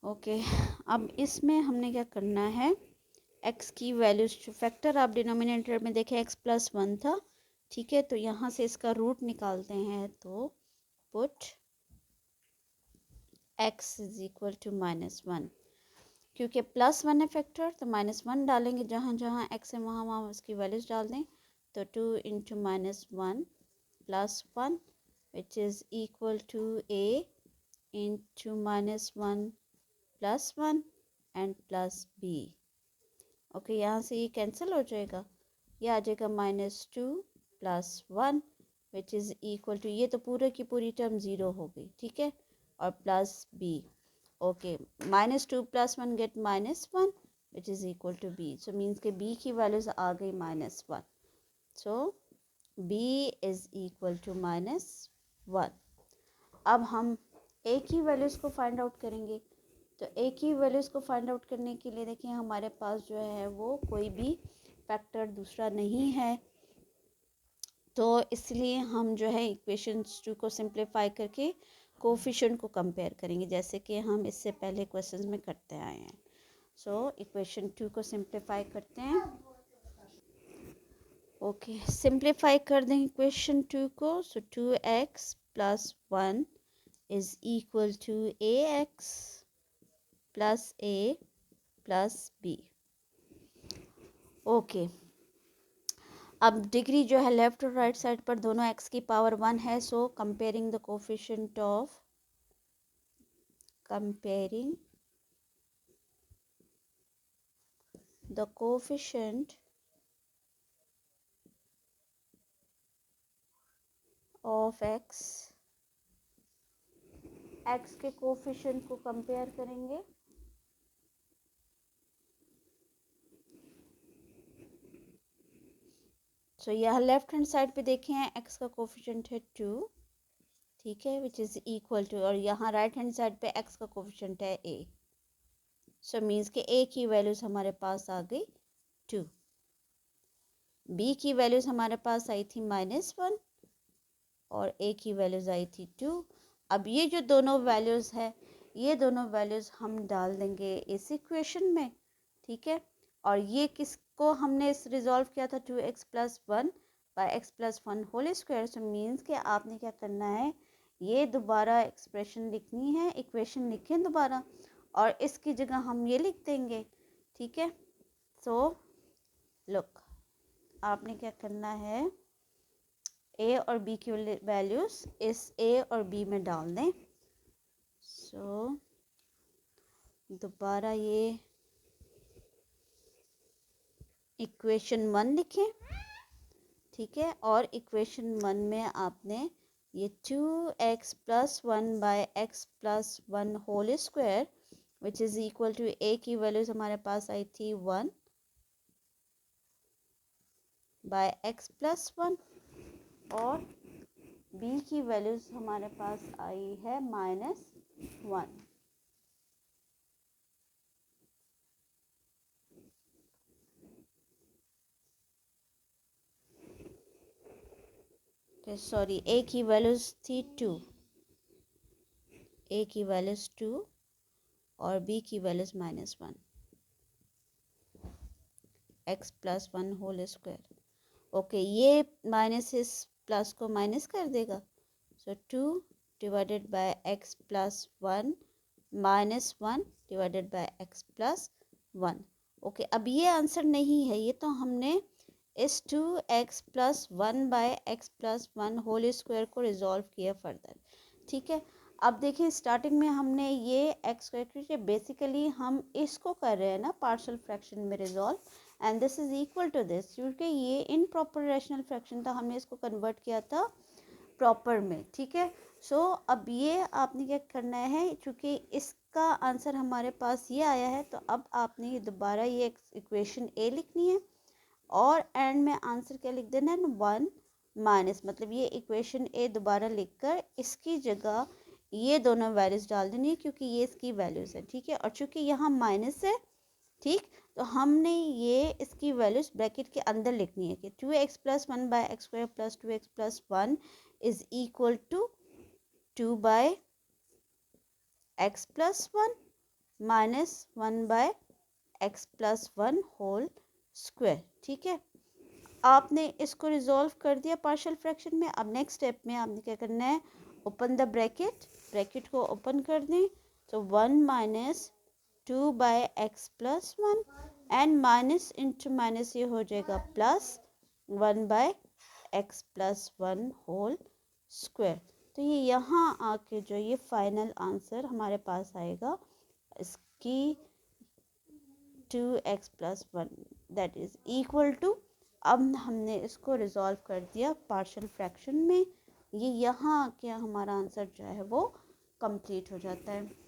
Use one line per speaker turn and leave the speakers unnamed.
Okay, अब इसमें हमने क्या करना है, x की वैल्यूज फैक्टर आप डिनोमिनेटर में देखें x+1 था, ठीक है, तो यहाँ से इसका रूट निकालते हैं, तो put x is equal to -1, क्योंकि +1 है फैक्टर तो -1 डालेंगे, जहाँ जहाँ x है वहाँ वहाँ उसकी वैल्यूज डाल दें, तो 2 into -1 +1 which is equal to a into -1 +1 and plus b। Okay, यहाँ से ये कैंसिल हो जाएगा, ये आ जाएगा -2 +1 विच इज़ इक्वल टू, ये तो पूरे की पूरी टर्म ज़ीरो हो गई, ठीक है, और plus b। Okay, -2 +1 get -1 which is equal to b, so means के b की वैल्यूज आ गई -1, so b is equal to -1। अब हम a की वैल्यूज़ को फाइंड आउट करेंगे, तो a की वैल्यूज़ को फाइंड आउट करने के लिए देखिए हमारे पास जो है वो कोई भी फैक्टर दूसरा नहीं है, तो इसलिए हम जो है इक्वेशंस 2 को सिंप्लीफाई करके कोफिशिएंट को कंपेयर करेंगे, जैसे कि हम इससे पहले क्वेश्चंस में करते आए हैं। सो इक्वेशन 2 को सिंप्लीफाई करते हैं। ओके, सिंप्लीफाई कर दें इक्वेशन 2 को, so 2x + 1 is equal to ax + a + b। Okay, अब डिग्री जो है लेफ्ट और राइट साइड पर दोनों x की पावर 1 है, सो comparing the coefficient of x के कोफिशिएंट को कंपेयर करेंगे, सो यहाँ लेफ्ट हैंड साइड पे देखें x का कोफिशिएंट है 2, ठीक है, विच इज़ इक्वल टू, और यहाँ राइट हैंड साइड पे x का कोफिशिएंट है a, सो मीन्स के a की वैल्यूज हमारे पास आ गई 2, b की वैल्यूज हमारे पास आई थी -1 और a की वैल्यूज आई थी 2। अब ये जो दोनों वैल्यूज है, ये दोनों वैल्यूज हम डाल देंगे इस इक्वेशन में, ठीक है, और ये किसको हमने इस रिजॉल्व किया था 2x + 1 by x + 1 whole square, so means के आपने क्या करना है, ये दोबारा एक्सप्रेशन लिखनी है, इक्वेशन लिखें दोबारा और इसकी जगह हम ये लिख देंगे, ठीक है। सो लुक, आपने क्या करना है, a और b की वैल्यूज इस a और b में डाल दें, सो दोबारा ये इक्वेशन 1 लिखें, ठीक है, और इक्वेशन 1 में आपने ये 2x + 1 by x + 1 whole square which is equal to a की वैल्यूज हमारे पास आई थी 1 बाय x + 1 और b की वैल्यूज हमारे पास आई है -1। सॉरी, a की वैल्यूज थी 2, a की वैल्यूज 2 और b की values -1, x + 1 whole square. Okay, ये माइनस इस प्लस को माइनस कर देगा, so 2 divided by x + 1 -1 divided by x + 1। Okay, अब ये आंसर नहीं है, ये तो हमने इस 2x + 1 by x + 1 whole square को रिजॉल्व किया फर्दर, ठीक है। अब देखिए स्टार्टिंग में हमने ये x स्क्वायर, बेसिकली हम इसको कर रहे हैं ना पार्शियल फ्रैक्शन में resolve, and this is equal to this, क्योंकि ये इनप्रॉपर रैशनल फ्रैक्शन था, हमने इसको कन्वर्ट किया था प्रॉपर में, ठीक है। सो अब ये आपने क्या करना है, क्योंकि इसका आंसर हमारे पास ये आया है, तो अब आपने ये दोबारा ये इक्वेशन a लिखनी है और एंड में आंसर क्या लिख देना है, 1 माइनस, मतलब ये इक्वेशन a दोबारा लिखकर इसकी जगह ये दोनों वैल्यूज डाल देनी है, क्योंकि ये इसकी वैल्यूज है, ठीक है, और चूंकि यहाँ माइनस है, ठीक, तो हमने ये इसकी वैल्यूज ब्रैकेट के अंदर लिखनी है कि 2x + 1 by x square + 2x + 1 is equal to 2 by x + 1, -1/x+1 whole square. ठीक है, आपने इसको रिजॉल्व कर दिया पार्शियल फ्रैक्शन में। अब नेक्स्ट स्टेप में आपने क्या करना है, ओपन द ब्रैकेट, ब्रैकेट को ओपन कर दें। तो 1 - 2/x+1 and minus into minus ये हो जाएगा प्लस 1/x+1 होल स्क्वायर। तो ये यहाँ आके जो ये फाइनल आंसर हमारे पास आएगा इसकी 2x+1 that is equal to, अब हमने इसको रिजॉल्व कर दिया पार्शियल फ्रैक्शन में, ये यहाँ आके हमारा आंसर जो है वो कंप्लीट हो जाता है।